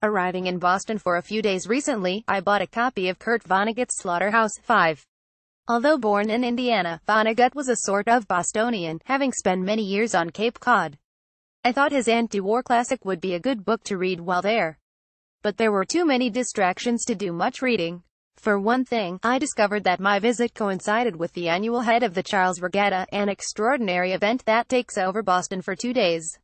Arriving in Boston for a few days recently, I bought a copy of Kurt Vonnegut's Slaughterhouse 5. Although born in Indiana, Vonnegut was a sort of Bostonian, having spent many years on Cape Cod. I thought his anti-war classic would be a good book to read while there. But there were too many distractions to do much reading. For one thing, I discovered that my visit coincided with the annual head of the Charles Regatta, an extraordinary event that takes over Boston for 2 days.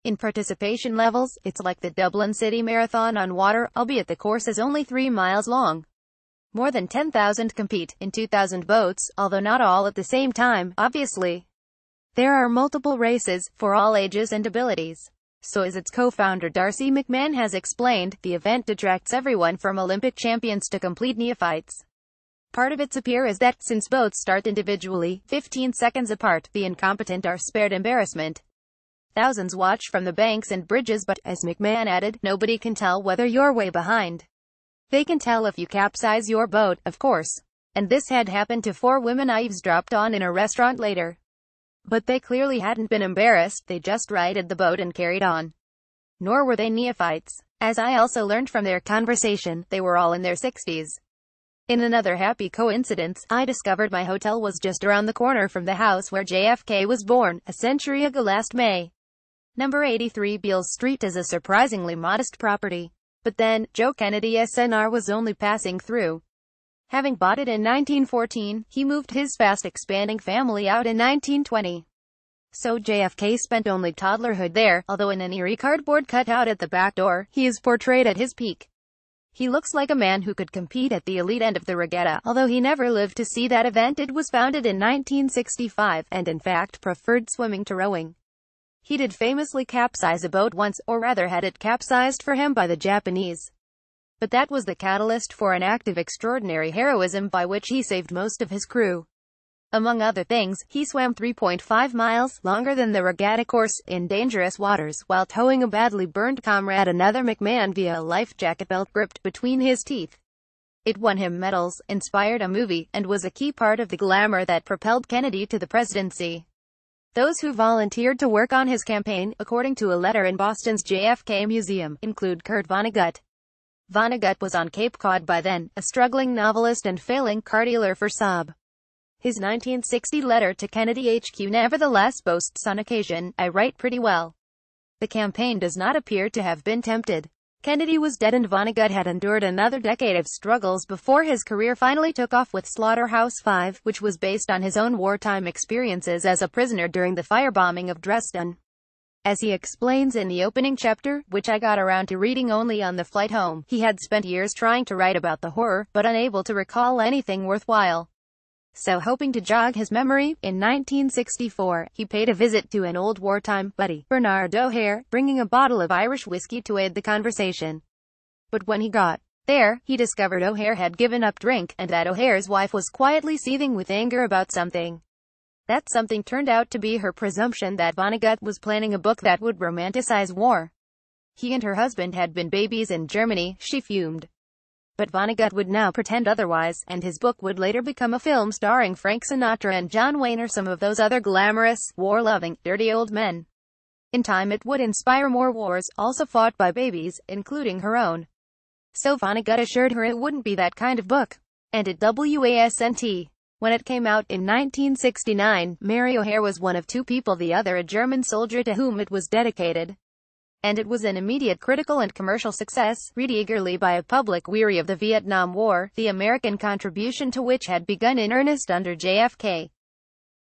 In participation levels, it's like the Dublin City Marathon on water, albeit the course is only 3 miles long. More than 10,000 compete, in 2,000 boats, although not all at the same time, obviously. There are multiple races, for all ages and abilities. So as its co-founder Darcy McMahon has explained, the event attracts everyone from Olympic champions to complete neophytes. Part of its appeal is that, since boats start individually, 15 seconds apart, the incompetent are spared embarrassment. Thousands watch from the banks and bridges but, as McMahon added, nobody can tell whether you're way behind. They can tell if you capsize your boat, of course. And this had happened to 4 women I eavesdropped on in a restaurant later. But they clearly hadn't been embarrassed, they just righted the boat and carried on. Nor were they neophytes. As I also learned from their conversation, they were all in their 60s. In another happy coincidence, I discovered my hotel was just around the corner from the house where JFK was born, a century ago last May. Number 83 Beale Street is a surprisingly modest property. But then, Joe Kennedy SNR was only passing through. Having bought it in 1914, he moved his fast-expanding family out in 1920. So JFK spent only toddlerhood there, although in an eerie cardboard cutout at the back door, he is portrayed at his peak. He looks like a man who could compete at the elite end of the regatta, although he never lived to see that event. It was founded in 1965, and in fact preferred swimming to rowing. He did famously capsize a boat once, or rather had it capsized for him by the Japanese. But that was the catalyst for an act of extraordinary heroism by which he saved most of his crew. Among other things, he swam 3.5 miles, longer than the regatta course, in dangerous waters, while towing a badly burned comrade, another McMahon, via a life jacket belt gripped between his teeth. It won him medals, inspired a movie, and was a key part of the glamour that propelled Kennedy to the presidency. Those who volunteered to work on his campaign, according to a letter in Boston's JFK Museum, include Kurt Vonnegut. Vonnegut was on Cape Cod by then, a struggling novelist and failing car dealer for Saab. His 1960 letter to Kennedy HQ nevertheless boasts, "On occasion, I write pretty well." The campaign does not appear to have been tempted. Kennedy was dead and Vonnegut had endured another decade of struggles before his career finally took off with Slaughterhouse 5, which was based on his own wartime experiences as a prisoner during the firebombing of Dresden. As he explains in the opening chapter, which I got around to reading only on the flight home, he had spent years trying to write about the horror, but unable to recall anything worthwhile. So, hoping to jog his memory, in 1964, he paid a visit to an old wartime buddy, Bernard O'Hare, bringing a bottle of Irish whiskey to aid the conversation. But when he got there, he discovered O'Hare had given up drink, and that O'Hare's wife was quietly seething with anger about something. That something turned out to be her presumption that Vonnegut was planning a book that would romanticize war. He and her husband had been babies in Germany, she fumed. But Vonnegut would now pretend otherwise, and his book would later become a film starring Frank Sinatra and John Wayne or some of those other glamorous, war-loving, dirty old men. In time it would inspire more wars, also fought by babies, including her own. So Vonnegut assured her it wouldn't be that kind of book. And it wasn't. When it came out in 1969, Mary O'Hare was one of 2 people, the other a German soldier, to whom it was dedicated. And it was an immediate critical and commercial success, read eagerly by a public weary of the Vietnam War, the American contribution to which had begun in earnest under JFK.